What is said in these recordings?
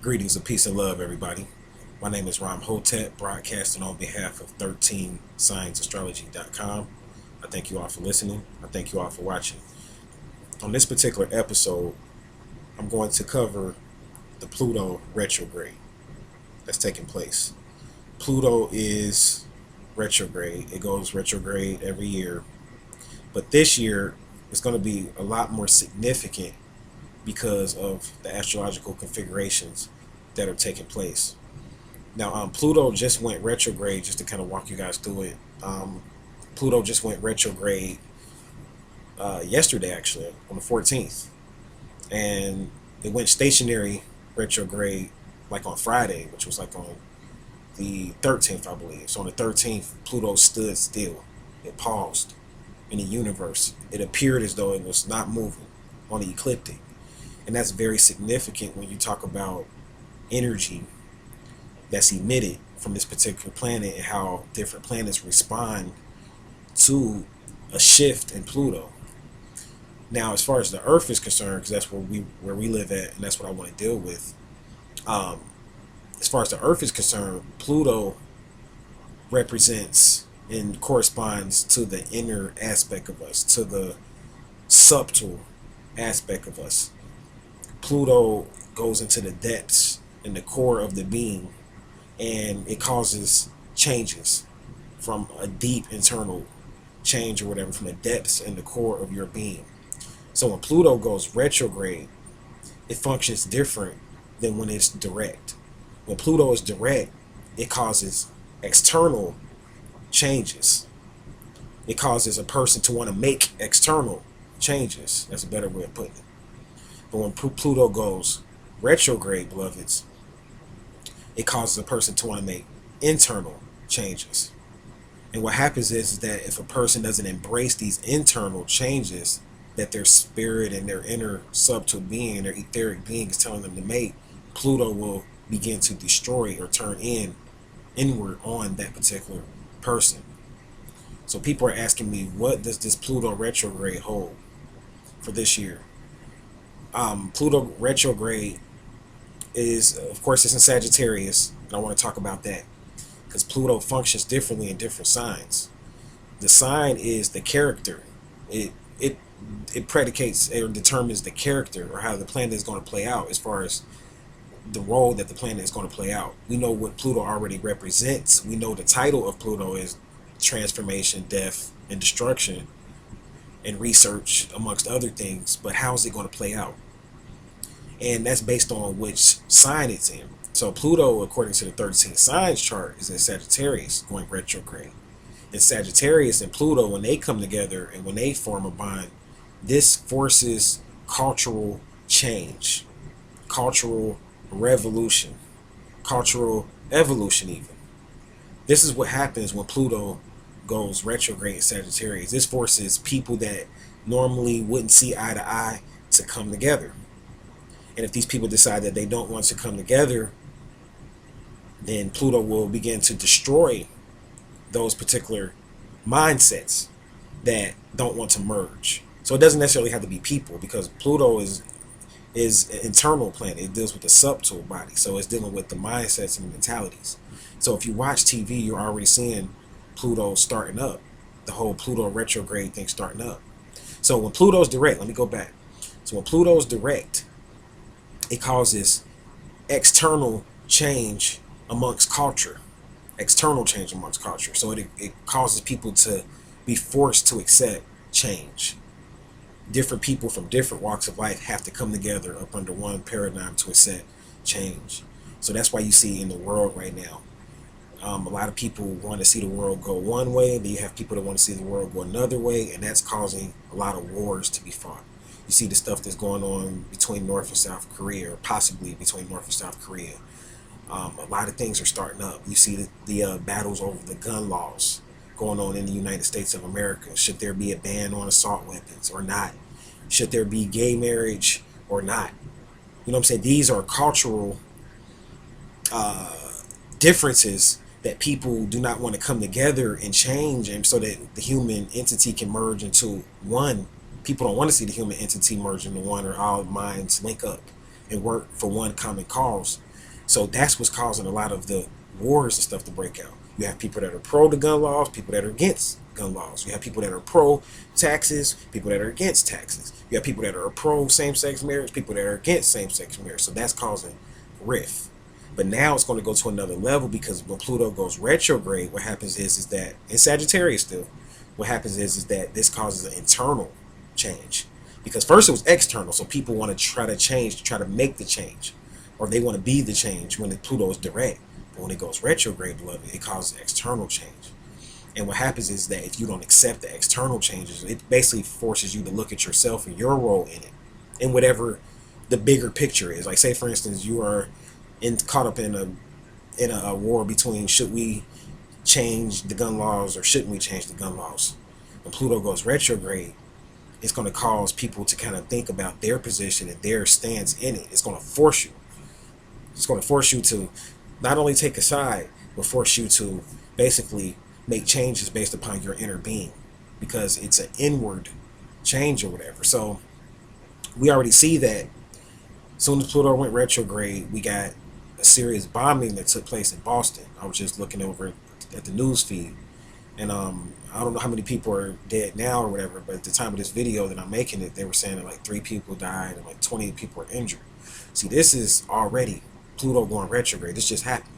Greetings of peace and love, everybody. My name is Ram Hotep, broadcasting on behalf of 13scienceastrology.com. I thank you all for listening. I thank you all for watching. On this particular episode, I'm going to cover the Pluto retrograde that's taking place. Pluto is retrograde. It goes retrograde every year. But this year, it's going to be a lot more significant because of the astrological configurations that are taking place. Now, Pluto just went retrograde, just to kind of walk you guys through it. Pluto just went retrograde yesterday, actually, on the 14th. And it went stationary retrograde like on Friday, which was like on the 13th, I believe. So on the 13th, Pluto stood still. It paused in the universe. It appeared as though it was not moving on the ecliptic. And that's very significant when you talk about energy that's emitted from this particular planet and how different planets respond to a shift in Pluto. Now, as far as the Earth is concerned, because that's where we live at, and that's what I want to deal with. As far as the Earth is concerned, Pluto represents and corresponds to the inner aspect of us, to the subtle aspect of us. Pluto goes into the depths and the core of the being, and it causes changes from a deep internal change or whatever, from the depths and the core of your being. So when Pluto goes retrograde, it functions different than when it's direct. When Pluto is direct, it causes external changes. It causes a person to want to make external changes. That's a better way of putting it. But when Pluto goes retrograde, beloveds, it causes a person to want to make internal changes. And what happens is that if a person doesn't embrace these internal changes that their spirit and their inner subtle being, their etheric being is telling them to make, Pluto will begin to destroy or turn inward on that particular person. So people are asking me, what does this Pluto retrograde hold for this year? Pluto retrograde is, of course, it's in Sagittarius, and I want to talk about that because Pluto functions differently in different signs. The sign is the character. It predicates or determines the character or how the planet is going to play out as far as the role that the planet is going to play out. We know what Pluto already represents. We know the title of Pluto is transformation, death, and destruction, and research, amongst other things. But how is it going to play out? And that's based on which sign it's in. So Pluto, according to the 13 signs chart, is in Sagittarius, going retrograde. And Sagittarius and Pluto, when they come together and when they form a bond, this forces cultural change, cultural revolution, cultural evolution even. This is what happens when Pluto goes retrograde in Sagittarius. This forces people that normally wouldn't see eye to eye to come together. And if these people decide that they don't want to come together, then Pluto will begin to destroy those particular mindsets that don't want to merge. So it doesn't necessarily have to be people, because Pluto is an internal planet. It deals with the subtle body. So it's dealing with the mindsets and the mentalities. So if you watch TV, you're already seeing Pluto starting up. The whole Pluto retrograde thing starting up. So when Pluto's direct, let me go back. So when Pluto's direct, it causes external change amongst culture. External change amongst culture. So it causes people to be forced to accept change. Different people from different walks of life have to come together up under one paradigm to accept change. So that's why you see in the world right now, a lot of people want to see the world go one way, then you have people that want to see the world go another way, and that's causing a lot of wars to be fought. You see the stuff that's going on between North and South Korea, or possibly between North and South Korea. A lot of things are starting up. You see the battles over the gun laws going on in the United States of America. Should there be a ban on assault weapons or not? Should there be gay marriage or not? You know what I'm saying? These are cultural differences that people do not want to come together and change, and so that the human entity can merge into one. People don't want to see the human entity merge into one, or all minds link up and work for one common cause. So that's what's causing a lot of the wars and stuff to break out. You have people that are pro the gun laws, people that are against gun laws. You have people that are pro taxes, people that are against taxes. You have people that are pro same sex marriage, people that are against same sex marriage. So that's causing rift. But now it's going to go to another level, because when Pluto goes retrograde, what happens is that in Sagittarius still, what happens is that this causes an internal change. Because first it was external, so people want to try to change, try to make the change, or they want to be the change when the Pluto is direct. But when it goes retrograde, beloved, it causes external change. And what happens is that if you don't accept the external changes, it basically forces you to look at yourself and your role in it, in whatever the bigger picture is. Like, say for instance, you are caught up in a war between, should we change the gun laws or shouldn't we change the gun laws? When Pluto goes retrograde, it's going to cause people to kind of think about their position and their stance in it. It's going to force you. It's going to force you to not only take a side, but force you to basically make changes based upon your inner being, because it's an inward change or whatever. So we already see that as soon as Pluto went retrograde, we got a serious bombing that took place in Boston. I was just looking over at the news feed, and I don't know how many people are dead now or whatever, but at the time of this video that I'm making it, they were saying that like 3 people died and like 20 people are injured. See, this is already Pluto going retrograde. This just happened.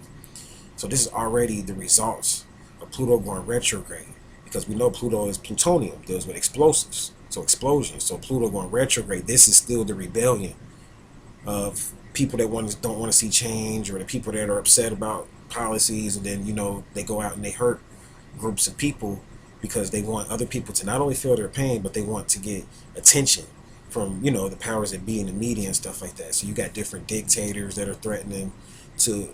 So this is already the results of Pluto going retrograde, because we know Pluto is plutonium, deals with explosives, so explosions. So Pluto going retrograde, this is still the rebellion of people that don't want to see change, or the people that are upset about policies, and then they go out and they hurt groups of people because they want other people to not only feel their pain, but they want to get attention from the powers that be in the media and stuff like that. So you got different dictators that are threatening to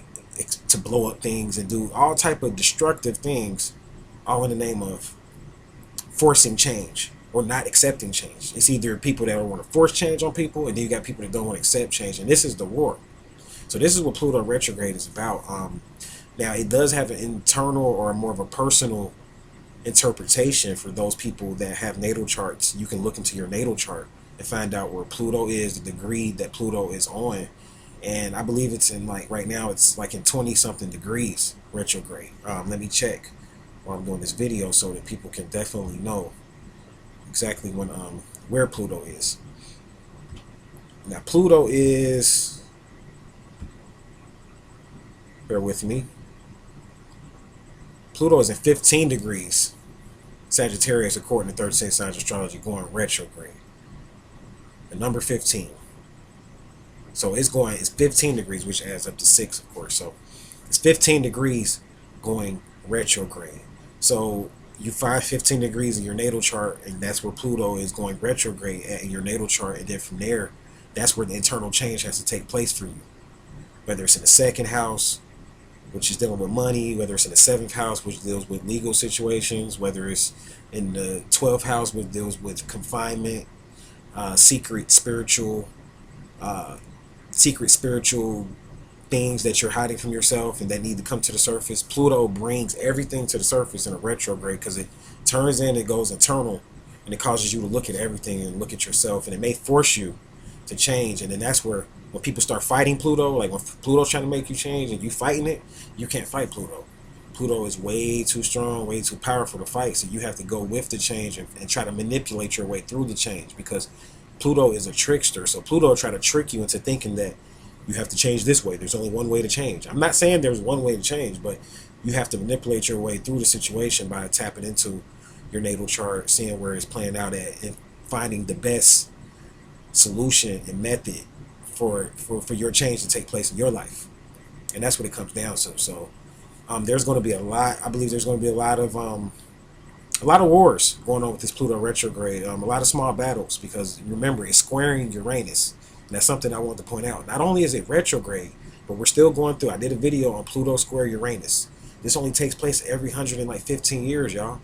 blow up things and do all type of destructive things, all in the name of forcing change or not accepting change. It's either people that want to force change on people, and then you got people that don't want to accept change, and this is the war. So this is what Pluto retrograde is about. Now it does have an internal or more of a personal interpretation for those people that have natal charts. You can look into your natal chart and find out where Pluto is, the degree that Pluto is on. And I believe it's in, like, right now it's like in 20 something degrees retrograde. Let me check while I'm doing this video so that people can definitely know exactly when where Pluto is. Now Pluto is, bear with me, Pluto is in 15 degrees Sagittarius according to 13th signs astrology, going retrograde. The number 15. So it's 15 degrees, which adds up to 6, of course. So it's 15 degrees going retrograde. So you find 15 degrees in your natal chart, and that's where Pluto is going retrograde at in your natal chart. And then from there, that's where the internal change has to take place for you. Whether it's in the 2nd house, which is dealing with money, whether it's in the 7th house, which deals with legal situations, whether it's in the 12th house, which deals with confinement, secret spiritual things that you're hiding from yourself and that need to come to the surface. Pluto brings everything to the surface in a retrograde, because it turns in, it goes internal, and it causes you to look at everything and look at yourself, and it may force you to change. And then that's where, when people start fighting Pluto, like when Pluto's trying to make you change and you fighting it, you can't fight Pluto. Pluto is way too strong, way too powerful to fight, so you have to go with the change and try to manipulate your way through the change, because Pluto is a trickster. So Pluto will try to trick you into thinking that you have to change this way. There's only one way to change. I'm not saying there's one way to change, but you have to manipulate your way through the situation by tapping into your natal chart, seeing where it's playing out at, and finding the best solution and method for your change to take place in your life. And that's what it comes down to. So there's going to be a lot. I believe there's going to be a lot of wars going on with this Pluto retrograde. A lot of small battles, because remember, it's squaring Uranus. And that's something I want to point out. Not only is it retrograde, but we're still going through. I did a video on Pluto square Uranus. This only takes place every 115 years, y'all.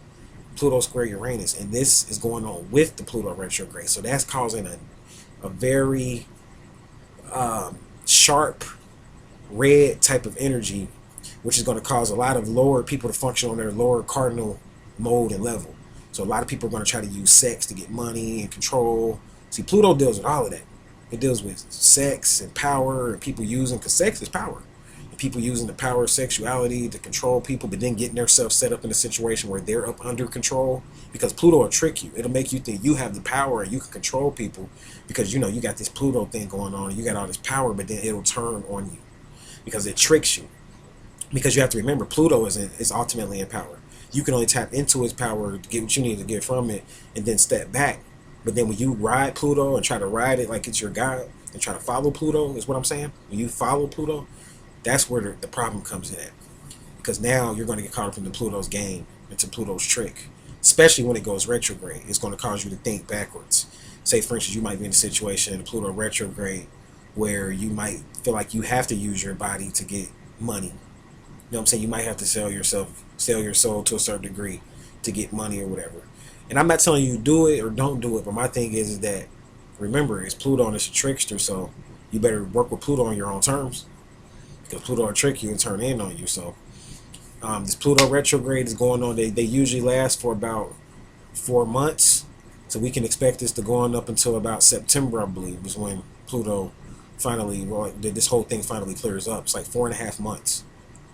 Pluto square Uranus, and this is going on with the Pluto retrograde. So that's causing a very sharp red type of energy, which is going to cause a lot of lower people to function on their lower cardinal mode and level. So a lot of people are going to try to use sex to get money and control. See, Pluto deals with all of that. It deals with sex and power and people using, because sex is power. people using the power of sexuality to control people, but then getting themselves set up in a situation where they're up under control, because Pluto will trick you. It'll make you think you have the power and you can control people because you know you got this Pluto thing going on and you got all this power, but then it'll turn on you because it tricks you. Because you have to remember, Pluto is ultimately in power. You can only tap into its power to get what you need to get from it and then step back. But then when you ride Pluto and try to ride it like it's your God and try to follow Pluto, is what I'm saying. When you follow Pluto, that's where the problem comes in at. Because now you're going to get caught up into Pluto's game, into Pluto's trick. Especially when it goes retrograde. It's going to cause you to think backwards. Say, for instance, you might be in a situation in Pluto retrograde where you might feel like you have to use your body to get money. You know what I'm saying? You might have to sell your soul to a certain degree to get money or whatever. And I'm not telling you do it or don't do it, but my thing is that, remember, it's Pluto and it's a trickster, so you better work with Pluto on your own terms. Because Pluto will trick you and turn in on you. So this Pluto retrograde is going on. They usually last for about 4 months. So we can expect this to go on up until about September, I believe, is when Pluto finally, well, this whole thing finally clears up. It's like 4.5 months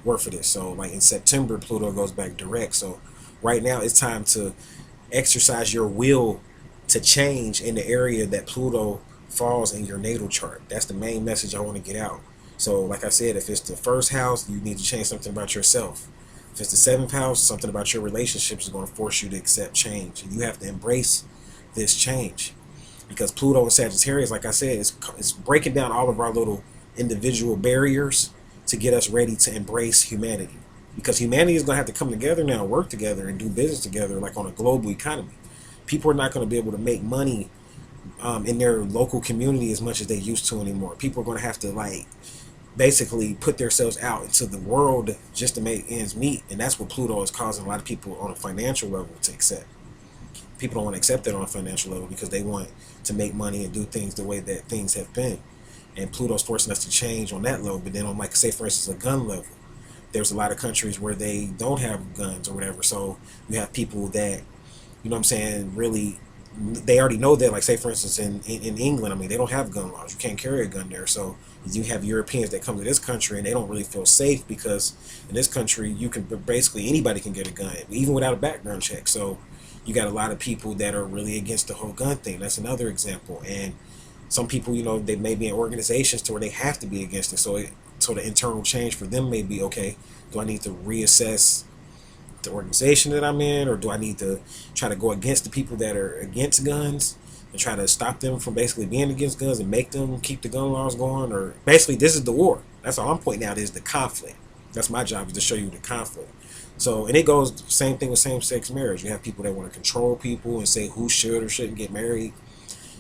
worth of this. So like in September, Pluto goes back direct. So right now it's time to exercise your will to change in the area that Pluto falls in your natal chart. That's the main message I want to get out. So like I said, if it's the first house, you need to change something about yourself. If it's the 7th house, something about your relationships is going to force you to accept change. And you have to embrace this change. Because Pluto and Sagittarius, like I said, is breaking down all of our little individual barriers to get us ready to embrace humanity. Because humanity is going to have to come together now, work together, and do business together like on a global economy. People are not going to be able to make money in their local community as much as they used to anymore. People are going to have to like basically put themselves out into the world just to make ends meet. And that's what Pluto is causing a lot of people on a financial level to accept. People don't want to accept that on a financial level because they want to make money and do things the way that things have been. And Pluto's forcing us to change on that level. But then on, like, say, for instance, a gun level, there's a lot of countries where they don't have guns or whatever. So you have people that, you know what I'm saying, really, they already know that, like, say, for instance, in England, I mean, they don't have gun laws. You can't carry a gun there. So you have Europeans that come to this country and they don't really feel safe because in this country, you can basically, anybody can get a gun, even without a background check. So you got a lot of people that are really against the whole gun thing. That's another example. And some people, you know, they may be in organizations to where they have to be against it. So the internal change for them may be, okay, do I need to reassess the organization that I'm in, or do I need to try to go against the people that are against guns and try to stop them from basically being against guns and make them keep the gun laws going? Or basically, this is the war. That's all I'm pointing out, is the conflict. That's my job, is to show you the conflict. So, and it goes same thing with same-sex marriage. You have people that want to control people and say who should or shouldn't get married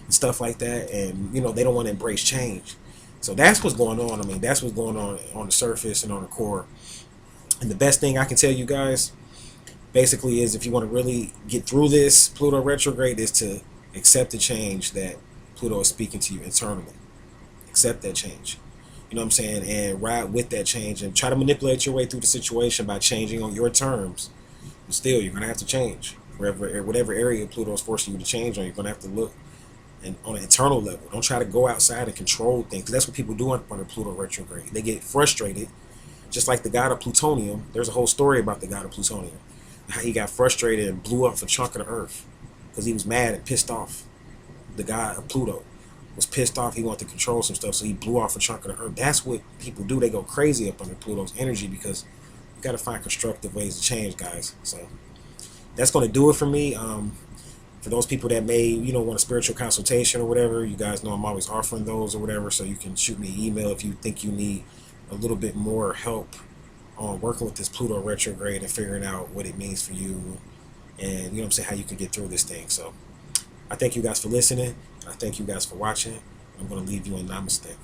and stuff like that, and you know, they don't want to embrace change. So that's what's going on. I mean, that's what's going on the surface and on the core. And the best thing I can tell you guys basically is, if you want to really get through this Pluto retrograde, is to accept the change that Pluto is speaking to you internally. Accept that change. You know what I'm saying? And ride with that change and try to manipulate your way through the situation by changing on your terms. But still, you're going to have to change. Whatever area Pluto is forcing you to change on, you're going to have to look and on an internal level. Don't try to go outside and control things, because that's what people do under Pluto retrograde. They get frustrated, just like the god of plutonium. There's a whole story about the god of plutonium, how he got frustrated and blew up a chunk of the earth because he was mad and pissed off. The god of Pluto was pissed off. He wanted to control some stuff, so he blew off a chunk of the earth. That's what people do. They go crazy up under Pluto's energy, because you got to find constructive ways to change, guys. So that's going to do it for me. For those people that may, you know, want a spiritual consultation or whatever, you guys know I'm always offering those or whatever, so you can shoot me an email if you think you need a little bit more help on working with this Pluto retrograde and figuring out what it means for you, and you know what I'm saying, how you can get through this thing. So I thank you guys for listening. I thank you guys for watching. I'm going to leave you in Namaste.